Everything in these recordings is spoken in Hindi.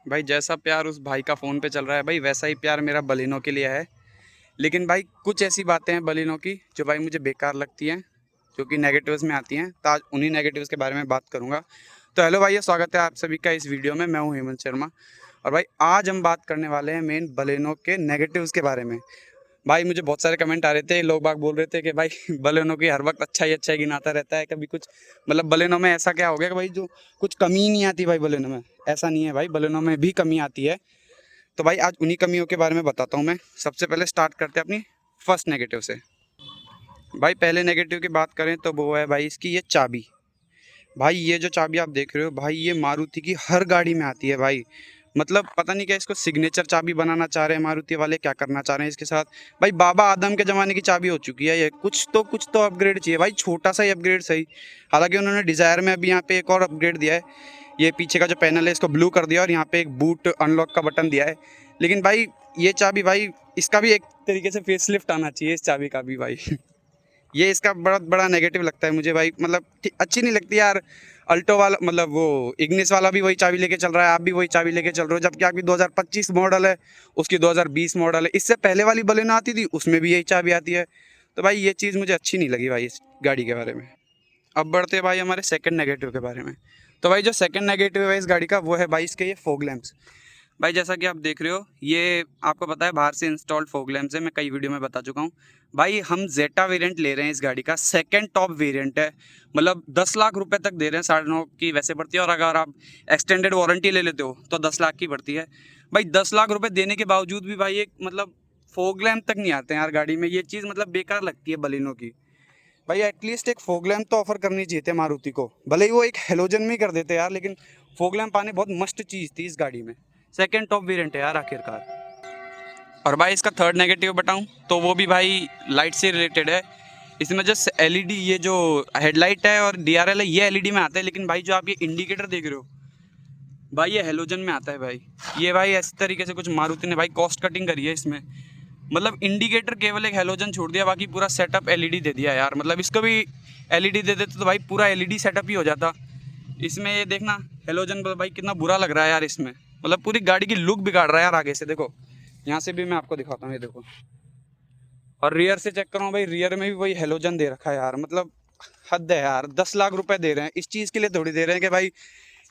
भाई जैसा प्यार उस भाई का फ़ोन पे चल रहा है भाई, वैसा ही प्यार मेरा बलिनो के लिए है। लेकिन भाई कुछ ऐसी बातें हैं बलिनो की जो भाई मुझे बेकार लगती हैं, जो कि नेगेटिव्स में आती हैं। तो आज उन्हीं नेगेटिव्स के बारे में बात करूँगा। तो हेलो भाई, स्वागत है आप सभी का इस वीडियो में। मैं हूँ हेमंत शर्मा। और भाई आज हम बात करने वाले हैं मेन बलिनो के नेगेटिव्स के बारे में। भाई मुझे बहुत सारे कमेंट आ रहे थे, लोग बाग बोल रहे थे कि भाई बलेनो की हर वक्त अच्छा ही गिनाता रहता है, कभी कुछ मतलब बलेनो में ऐसा क्या हो गया कि भाई जो कुछ कमी ही नहीं आती भाई बलेनो में। ऐसा नहीं है भाई, बलेनो में भी कमी आती है। तो भाई आज उन्हीं कमियों के बारे में बताता हूँ मैं। सबसे पहले स्टार्ट करते हैं अपनी फर्स्ट नेगेटिव से। भाई पहले नेगेटिव की बात करें तो वो है भाई इसकी ये चाबी। भाई ये जो चाबी आप देख रहे हो भाई, ये मारुति की हर गाड़ी में आती है भाई। मतलब पता नहीं क्या इसको सिग्नेचर चाबी बनाना चाह रहे हैं मारुति वाले, क्या करना चाह रहे हैं इसके साथ। भाई बाबा आदम के ज़माने की चाबी हो चुकी है ये। कुछ तो अपग्रेड चाहिए भाई, छोटा सा ही अपग्रेड सही। हालांकि उन्होंने डिज़ायर में अभी यहाँ पे एक और अपग्रेड दिया है। ये पीछे का जो पैनल है इसको ब्लू कर दिया और यहाँ पे एक बूट अनलॉक का बटन दिया है। लेकिन भाई ये चाबी भाई, इसका भी एक तरीके से फेसलिफ्ट आना चाहिए इस चाबी का भी भाई। ये इसका बहुत बड़ा नेगेटिव लगता है मुझे भाई। मतलब अच्छी नहीं लगती यार। अल्टो वाला मतलब वो इग्निस वाला भी वही चाबी लेके चल रहा है, आप भी वही चाबी लेके चल रहे हो, जबकि आपकी 2025 मॉडल है, उसकी 2020 मॉडल है। इससे पहले वाली बलेनो आती थी उसमें भी यही चाबी आती है। तो भाई ये चीज़ मुझे अच्छी नहीं लगी भाई इस गाड़ी के बारे में। अब बढ़ते हैं भाई हमारे सेकंड नेगेटिव के बारे में। तो भाई जो सेकंड नेगेटिव है इस गाड़ी का वो है भाई इसके ये फॉग लैंप्स। भाई जैसा कि आप देख रहे हो, ये आपको पता है बाहर से इंस्टॉल्ड फॉग लैंप्स है, मैं कई वीडियो में बता चुका हूँ। भाई हम जेटा वेरिएंट ले रहे हैं इस गाड़ी का, सेकंड टॉप वेरिएंट है। मतलब 10 लाख रुपए तक दे रहे हैं, 9.5 की वैसे पड़ती है, और अगर आप एक्सटेंडेड वारंटी ले लेते हो तो 10 लाख की पड़ती है। भाई 10 लाख रुपए देने के बावजूद भी भाई एक मतलब फॉग लैंप तक नहीं आते हैं यार गाड़ी में। ये चीज़ मतलब बेकार लगती है बलिनो की। भाई एटलीस्ट एक फोग लैंप तो ऑफर करनी चाहिए थे मारुति को, भले ही वो एक हेलोजन में ही कर देते यार, लेकिन फोग लैंप आने बहुत मस्त चीज़ थी इस गाड़ी में। सेकंड टॉप वेरिएंट है यार आखिरकार। और भाई इसका थर्ड नेगेटिव बताऊं तो वो भी भाई लाइट से रिलेटेड है। इसमें जस्ट एलईडी, ये जो हेडलाइट है और डीआरएल है ये एलईडी में आता है, लेकिन भाई जो आप ये इंडिकेटर देख रहे हो भाई ये हेलोजन में आता है भाई। ये भाई इस तरीके से कुछ मारुति ने भाई कॉस्ट कटिंग करी है इसमें। मतलब इंडिकेटर केवल एक हेलोजन छोड़ दिया, बाकी पूरा सेटअप एलईडी दे दिया यार। मतलब इसको भी एलईडी दे देते तो भाई पूरा एलईडी सेटअप ही हो जाता। इसमें ये देखना हेलोजन भाई कितना बुरा लग रहा है यार इसमें। मतलब पूरी गाड़ी की लुक बिगाड़ रहा है यार आगे से। देखो यहाँ से भी मैं आपको दिखाता हूँ, ये देखो। और रियर से चेक करो भाई, रियर में भी वही हेलोजन दे रखा है यार। मतलब हद है यार, 10 लाख रुपए दे रहे हैं इस चीज़ के लिए, थोड़ी दे रहे हैं कि भाई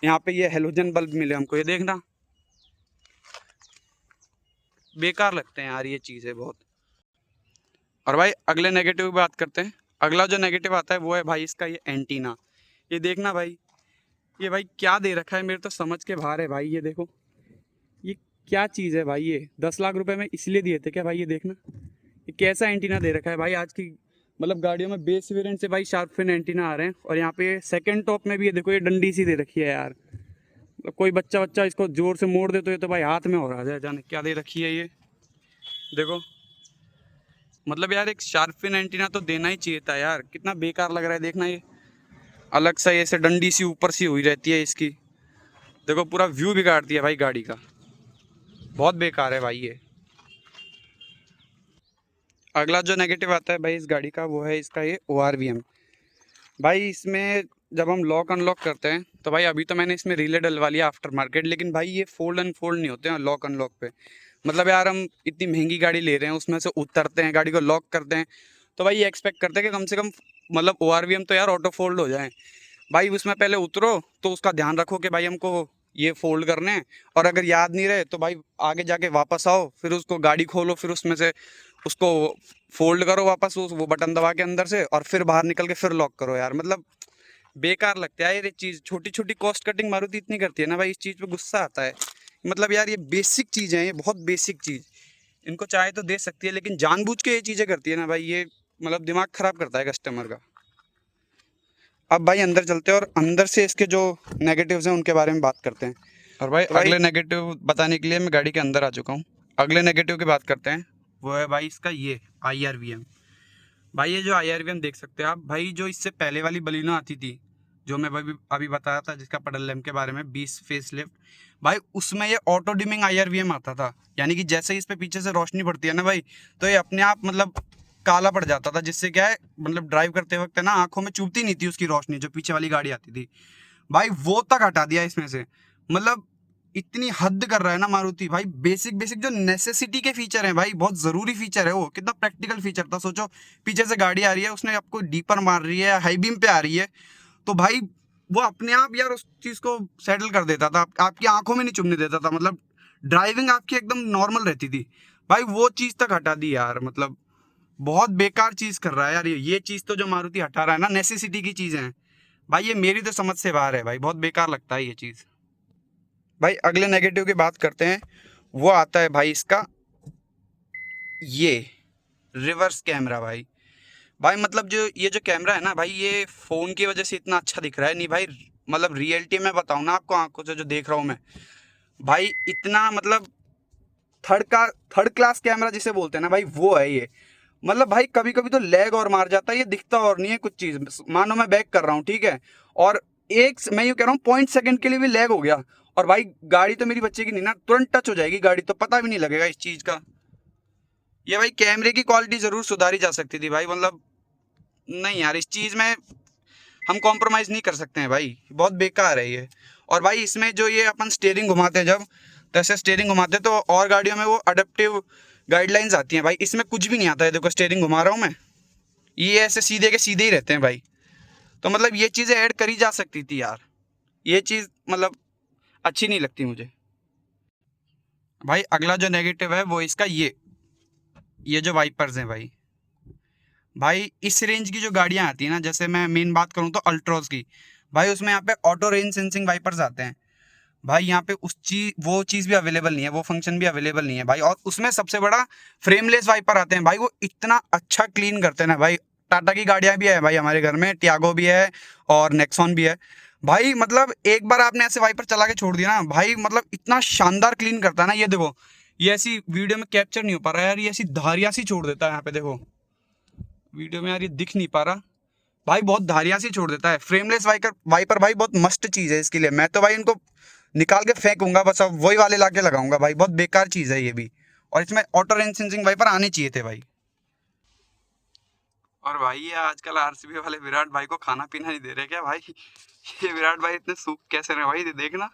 यहाँ पे ये हेलोजन बल्ब मिले हमको। ये देखना बेकार लगते हैं यार ये चीज़ें बहुत। और भाई अगले नेगेटिव की बात करते हैं। अगला जो नेगेटिव आता है वो है भाई इसका ये एंटीना। ये देखना भाई, ये भाई क्या दे रखा है, मेरे तो समझ के बाहर है भाई। ये देखो ये क्या चीज़ है भाई, ये 10 लाख रुपए में इसलिए दिए थे क्या भाई? ये देखना ये कैसा एंटीना दे रखा है भाई। आज की मतलब गाड़ियों में बेस वेरिएंट से भाई शार्प फिन एंटीना आ रहे हैं, और यहाँ पे सेकंड टॉप में भी ये देखो ये डंडी सी दे रखी है यार। तो कोई बच्चा बच्चा इसको जोर से मोड़ दे तो ये तो भाई हाथ में हो रहा है, जाने क्या दे रखी है ये। देखो मतलब यार एक शार्प फिन एंटीना तो देना ही चाहिए था यार। कितना बेकार लग रहा है देखना, ये अलग सा ऐसे डंडी सी ऊपर सी हुई रहती है इसकी। देखो पूरा व्यू बिगाड़ दिया भाई गाड़ी का, बहुत बेकार है भाई ये। अगला जो नेगेटिव आता है भाई इस गाड़ी का वो है इसका ये ORVM। भाई इसमें जब हम लॉक अनलॉक करते हैं तो भाई अभी तो मैंने इसमें रिले डलवा लिया आफ्टर मार्केट, लेकिन भाई ये फोल्ड एंड फोल्ड नहीं होते हैं लॉक अनलॉक पे। मतलब यार हम इतनी महंगी गाड़ी ले रहे हैं, उसमें से उतरते हैं, गाड़ी को लॉक करते हैं, तो भाई ये एक्सपेक्ट करते हैं कि कम से कम मतलब ORVM तो यार ऑटो फोल्ड हो जाए। भाई उसमें पहले उतरो तो उसका ध्यान रखो कि भाई हमको ये फोल्ड करने हैं, और अगर याद नहीं रहे तो भाई आगे जाके वापस आओ, फिर उसको गाड़ी खोलो, फिर उसमें से उसको फोल्ड करो वापस उस वो बटन दबा के अंदर से, और फिर बाहर निकल के फिर लॉक करो यार। मतलब बेकार लगता है ये चीज़। छोटी छोटी कॉस्ट कटिंग मारुति इतनी करती है ना भाई, इस चीज़ पे गुस्सा आता है। मतलब यार ये बेसिक चीज़ है, ये बहुत बेसिक चीज़, इनको चाहे तो दे सकती है, लेकिन जानबूझ के ये चीज़ें करती है ना भाई, ये मतलब दिमाग ख़राब करता है कस्टमर का। अब भाई अंदर चलते हैं और अंदर से इसके जो नेगेटिव्स हैं उनके बारे में बात करते हैं। और भाई अगले नेगेटिव बताने के लिए मैं गाड़ी के अंदर आ चुका हूँ। अगले नेगेटिव की बात करते हैं, वो है भाई इसका ये IRVM। भाई ये जो IRVM देख सकते हैं आप भाई, जो इससे पहले वाली बलिनो आती थी जो मैं अभी बताया था जिसका पडल लैम्प के बारे में 20 फेस लिफ्ट, भाई उसमें ये ऑटो डिमिंग IRVM आता था। यानी कि जैसे ही इस पे पीछे से रोशनी पड़ती है ना भाई, तो ये अपने आप मतलब काला पड़ जाता था, जिससे क्या है मतलब ड्राइव करते वक्त ना आंखों में चुभती नहीं थी उसकी रोशनी जो पीछे वाली गाड़ी आती थी। भाई वो तक हटा दिया इसमें से। मतलब इतनी हद कर रहा है ना मारुति भाई। बेसिक बेसिक जो नेसेसिटी के फीचर हैं भाई, बहुत जरूरी फीचर है वो। कितना प्रैक्टिकल फीचर था सोचो, पीछे से गाड़ी आ रही है, उसने आपको डीपर मार रही है, हाई बीम पे आ रही है, तो भाई वो अपने आप यार उस चीज को सेटल कर देता था, आपकी आंखों में नहीं चुभने देता था, मतलब ड्राइविंग आपकी एकदम नॉर्मल रहती थी भाई। वो चीज तक हटा दी यार, मतलब बहुत बेकार चीज कर रहा है यार ये चीज तो जो मारुति हटा रहा है ना, नेसेसिटी की चीजें हैं भाई, ये मेरी तो समझ से बाहर है भाई, बहुत बेकार लगता है ये चीज। भाई अगले नेगेटिव की बात करते हैं, वो आता है भाई इसका ये रिवर्स कैमरा भाई। भाई मतलब जो ये जो कैमरा है ना भाई, ये फ़ोन की वजह से इतना अच्छा दिख रहा है नहीं भाई, मतलब रियलिटी में बताऊँ ना आपको, आंखों से जो देख रहा हूँ मैं भाई, इतना मतलब थर्ड क्लास कैमरा जिसे बोलते हैं ना भाई, वो है ये। मतलब भाई कभी कभी तो लैग और मार जाता है, ये दिखता और नहीं है कुछ चीज़। मानो मैं बैक कर रहा हूँ, ठीक है, और मैं यूँ कह रहा हूँ 0.2 सेकंड के लिए भी लैग हो गया, और भाई गाड़ी तो मेरी बच्चे की नहीं ना, तुरंत टच हो जाएगी गाड़ी, तो पता भी नहीं लगेगा इस चीज़ का। ये भाई कैमरे की क्वालिटी ज़रूर सुधारी जा सकती थी भाई, मतलब नहीं यार, इस चीज़ में हम कॉम्प्रोमाइज़ नहीं कर सकते हैं भाई, बहुत बेकार है ये। और भाई इसमें जो ये अपन स्टीयरिंग घुमाते हैं, जब तैसे स्टीयरिंग घुमाते हैं, तो और गाड़ियों में वो अडेप्टिव गाइडलाइंस आती हैं भाई, इसमें कुछ भी नहीं आता है। देखो स्टीयरिंग घुमा रहा हूँ मैं, ये ऐसे सीधे के सीधे ही रहते हैं भाई, तो मतलब ये चीज़ें ऐड करी जा सकती थी यार, ये चीज़ मतलब अच्छी नहीं लगती मुझे। भाई अगला जो नेगेटिव है वो इसका ये जो वाइपर्स हैं भाई, इस रेंज की जो गाड़ियाँ आती हैं ना, जैसे मैं मेन बात करूँ तो अल्ट्रोज की, भाई उसमें यहाँ पे ऑटो रेंज सेंसिंग वाइपर्स आते हैं भाई, यहाँ पे वो चीज़ भी अवेलेबल नहीं है, वो फंक्शन भी अवेलेबल नहीं है भाई। और उसमें सबसे बड़ा फ्रेमलेस वाइपर आते हैं भाई, वो इतना अच्छा क्लीन करते हैं ना भाई। टाटा की गाड़ियाँ भी है भाई हमारे घर में, टियागो भी है और नेक्सॉन भी है भाई, मतलब एक बार आपने ऐसे वाइपर चला के छोड़ दिया ना भाई, मतलब इतना शानदार क्लीन करता है ना। ये देखो, ये ऐसी वीडियो में कैप्चर नहीं हो पा रहा है यार, ये ऐसी धारियाँ सी छोड़ देता है, यहाँ पे देखो वीडियो में यार, ये दिख नहीं पा रहा भाई, बहुत धारियाँ सी छोड़ देता है। फ्रेमलेस वाइपर भाई बहुत मस्त चीज़ है इसके लिए, मैं तो भाई इनको निकाल के फेंकूंगा, बस अब वही वाले लाके लगाऊंगा भाई, बहुत बेकार चीज़ है ये भी। और इसमें ऑटो रेंज सेंसिंग वाइपर आने चाहिए थे भाई। और भाई ये आजकल आरसीबी वाले विराट भाई को खाना पीना नहीं दे रहे क्या भाई? ये विराट भाई इतने सूख कैसे रहे भाई, देखना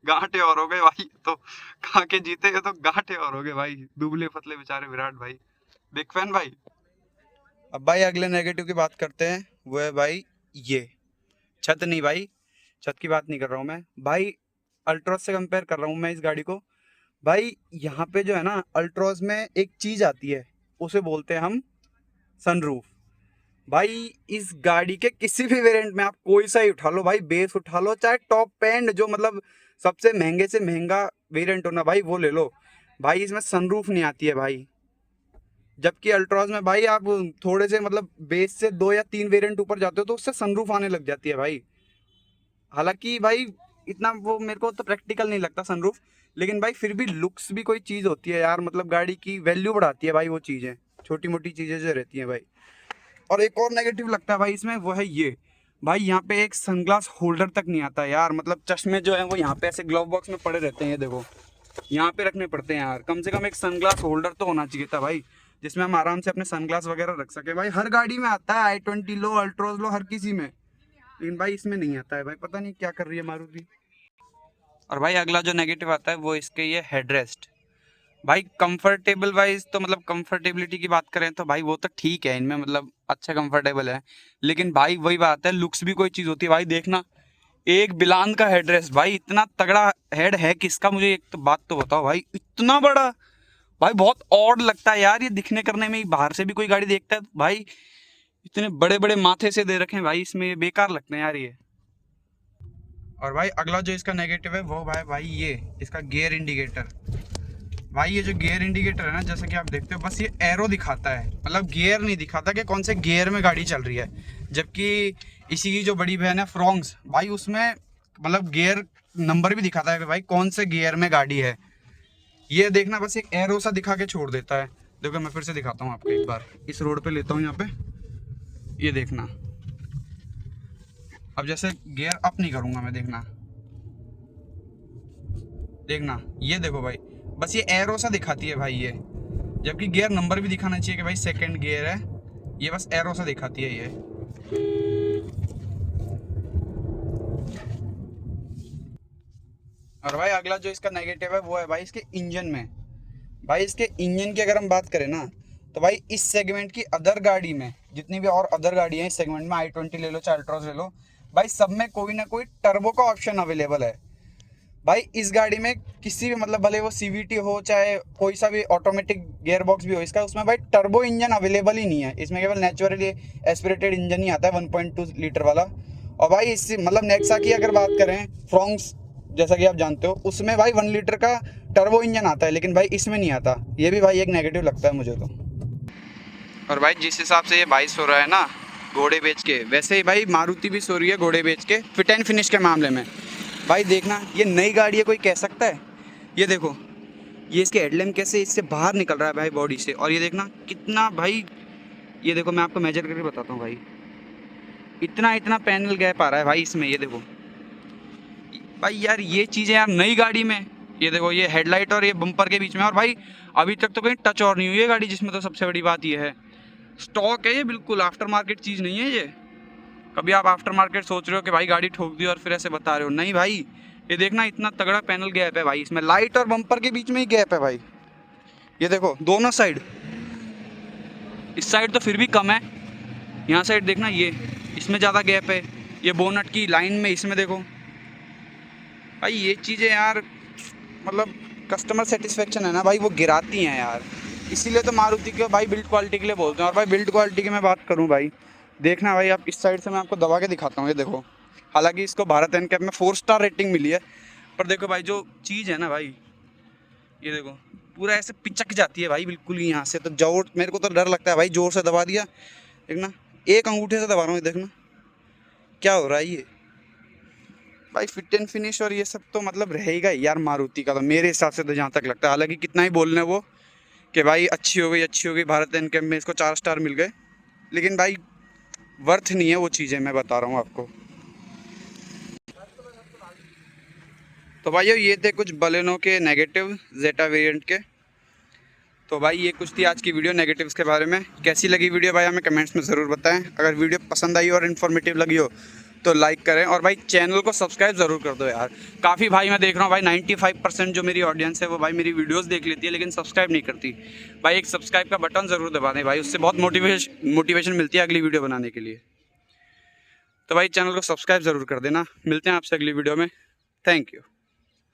गांठे और हो गए भाई, तो खा के जीते हैं तो गांठे और हो गए भाई, दुबले पतले बेचारे विराट भाई। बिग फैन भाई। अब भाई अगले नेगेटिव की बात करते हैं, वो है भाई ये छत नहीं भाई, छत की बात नहीं कर रहा हूँ मैं भाई, अल्ट्रॉस से कंपेयर कर रहा हूँ मैं इस गाड़ी को भाई। यहाँ पे जो है ना, अल्ट्रॉस में एक चीज़ आती है, उसे बोलते हैं हम सनरूफ भाई। इस गाड़ी के किसी भी वेरिएंट में आप कोई सा ही उठा लो भाई, बेस उठा लो, चाहे टॉप एंड जो मतलब सबसे महंगे से महंगा वेरिएंट हो ना भाई, वो ले लो भाई, इसमें सनरूफ नहीं आती है भाई। जबकि अल्ट्रॉस में भाई आप थोड़े से मतलब बेस से 2 या 3 वेरिएंट ऊपर जाते हो तो उससे सनरूफ आने लग जाती है भाई। हालांकि भाई इतना वो मेरे को तो प्रैक्टिकल नहीं लगता सनरूफ, लेकिन भाई फिर भी लुक्स भी कोई चीज़ होती है यार, मतलब गाड़ी की वैल्यू बढ़ाती है भाई वो चीज़ें, छोटी मोटी चीज़ें जो रहती हैं भाई। और एक और नेगेटिव लगता है भाई इसमें, वो है ये भाई, यहाँ पे एक सनग्लास होल्डर तक नहीं आता यार, मतलब चश्मे जो है वो यहाँ पे ऐसे ग्लव बॉक्स में पड़े रहते हैं, ये देखो यहाँ पे रखने पड़ते हैं यार। कम से कम एक सनग्लास होल्डर तो होना चाहिए था भाई, जिसमें हम आराम से अपने सनग्लास वगैरह रख सके भाई। हर गाड़ी में आता है, i20 लो, अल्ट्रोज लो, हर किसी में, लेकिन भाई इसमें नहीं आता है भाई, पता नहीं क्या कर रही है मारुति। और भाई अगला जो नेगेटिव आता है वो इसके ये हेडरेस्ट भाई, कंफर्टेबल वाइज तो मतलब कंफर्टेबिलिटी की बात करें तो भाई वो तो ठीक है इनमें, मतलब अच्छा कंफर्टेबल है, लेकिन भाई वही बात है, लुक्स भी कोई चीज़ होती है भाई। देखना एक बिलान का हेडरेस्ट भाई, इतना तगड़ा हेड है किसका, मुझे एक तो बात तो बताओ भाई, इतना बड़ा भाई, बहुत ऑड लगता है यार ये दिखने करने में। बाहर से भी कोई गाड़ी देखता है तो भाई इतने बड़े बड़े माथे से दे रखे हैं भाई इसमें, बेकार लगते हैं यार ये। और भाई अगला जो इसका नेगेटिव है वो भाई ये इसका गियर इंडिकेटर भाई। ये जो गियर इंडिकेटर है ना, जैसे कि आप देखते हो, बस ये एरो दिखाता है, मतलब गियर नहीं दिखाता कि कौन से गियर में गाड़ी चल रही है। जबकि इसी की जो बड़ी बहन है फ्रॉन्क्स भाई, उसमें मतलब गियर नंबर भी दिखाता है कि भाई कौन से गियर में गाड़ी है। ये देखना बस एक एरो सा दिखा के छोड़ देता है। देखो मैं फिर से दिखाता हूँ आपको एक बार, इस रोड पे लेता हूँ यहाँ पे, ये देखना, अब जैसे गियर अप नहीं करूँगा मैं, देखना ये देखो भाई, बस ये एरो सा दिखाती है भाई ये, जबकि गियर नंबर भी दिखाना चाहिए कि भाई सेकंड गियर है, ये बस एरो सा दिखाती है ये। और भाई अगला जो इसका नेगेटिव है वो है भाई इसके इंजन में। भाई इसके इंजन की अगर हम बात करें ना, तो भाई इस सेगमेंट की अदर गाड़ी में, जितनी भी और अदर गाड़ी है इस सेगमेंट में, i20 ले लो चाहे अल्ट्रॉस ले लो, भाई सब में कोई ना कोई टर्बो का ऑप्शन अवेलेबल है। भाई इस गाड़ी में किसी भी मतलब भले वो सीवीटी हो चाहे कोई सा भी ऑटोमेटिक गियर बॉक्स भी हो इसका, उसमें भाई टर्बो इंजन अवेलेबल ही नहीं है। इसमें केवल नेचुरली एस्पिरेटेड इंजन ही आता है 1.2 लीटर वाला। और भाई इस मतलब नेक्सा की अगर बात करें, फ्रोंक्स जैसा कि आप जानते हो, उसमें भाई 1 लीटर का टर्बो इंजन आता है, लेकिन भाई इसमें नहीं आता। ये भी भाई एक नेगेटिव लगता है मुझे तो। और भाई जिस हिसाब से ये भाई सो रहा है ना घोड़े बेच के, वैसे ही भाई मारुति भी सो रही है घोड़े बेच के फिट एंड फिनिश के मामले में। भाई देखना, ये नई गाड़ी है कोई कह सकता है? ये देखो, ये इसके हेडलैम्प कैसे इससे बाहर निकल रहा है भाई बॉडी से। और ये देखना कितना भाई, ये देखो मैं आपको मेजर करके बताता हूँ भाई, इतना इतना पैनल गैप आ रहा है भाई इसमें। ये देखो भाई यार, ये चीज़ें यार नई गाड़ी में, ये देखो ये हेडलाइट और ये बम्पर के बीच में, और भाई अभी तक तो कहीं टच और नहीं हुई है गाड़ी, जिसमें तो सबसे बड़ी बात ये है स्टॉक है, ये बिल्कुल आफ्टर मार्केट चीज़ नहीं है ये। कभी आप आफ्टर मार्केट सोच रहे हो कि भाई गाड़ी ठोक दी और फिर ऐसे बता रहे हो, नहीं भाई। ये देखना इतना तगड़ा पैनल गैप है भाई इसमें, लाइट और बम्पर के बीच में ही गैप है भाई। ये देखो दोनों साइड, इस साइड तो फिर भी कम है, यहाँ साइड देखना ये इसमें ज़्यादा गैप है। ये बोनट की लाइन में इसमें देखो भाई, ये चीज़ें यार मतलब कस्टमर सेटिस्फेक्शन है ना भाई, वो गिराती हैं यार। इसीलिए तो मारुति को भाई बिल्ड क्वालिटी के लिए बोलते हैं। और भाई बिल्ड क्वालिटी की मैं बात करूँ भाई, देखना भाई आप इस साइड से मैं आपको दबा के दिखाता हूँ। ये देखो, हालांकि इसको भारत एनकैप में 4 स्टार रेटिंग मिली है, पर देखो भाई जो चीज़ है ना भाई, ये देखो पूरा ऐसे पिचक जाती है भाई बिल्कुल ही यहाँ से। तो जोर, मेरे को तो डर लगता है भाई, जोर से दबा दिया, देखना एक अंगूठे से दबा रहा हूँ, देखना क्या हो रहा है ये भाई। फिट एंड फिनिश और ये सब तो मतलब रहेगा यार मारुति का, तो मेरे हिसाब से तो जहाँ तक लगता है, हालांकि कितना ही बोल रहे वो कि भाई अच्छी हो गई भारत एनकैप में इसको 4 स्टार मिल गए, लेकिन भाई वर्थ नहीं है वो चीज़ें, मैं बता रहा हूँ आपको। तो भाई ये थे कुछ बलेनो के नेगेटिव जेटा वेरिएंट के। तो भाई ये कुछ थी आज की वीडियो नेगेटिव्स के बारे में। कैसी लगी वीडियो भाई हमें कमेंट्स में ज़रूर बताएं। अगर वीडियो पसंद आई और इन्फॉर्मेटिव लगी हो तो लाइक करें, और भाई चैनल को सब्सक्राइब ज़रूर कर दो यार। काफ़ी भाई मैं देख रहा हूँ भाई 95% जो मेरी ऑडियंस है वो भाई मेरी वीडियोस देख लेती है लेकिन सब्सक्राइब नहीं करती। भाई एक सब्सक्राइब का बटन ज़रूर दबा दें भाई, उससे बहुत मोटिवेशन मिलती है अगली वीडियो बनाने के लिए। तो भाई चैनल को सब्सक्राइब ज़रूर कर देना। मिलते हैं आपसे अगली वीडियो में। Thank you.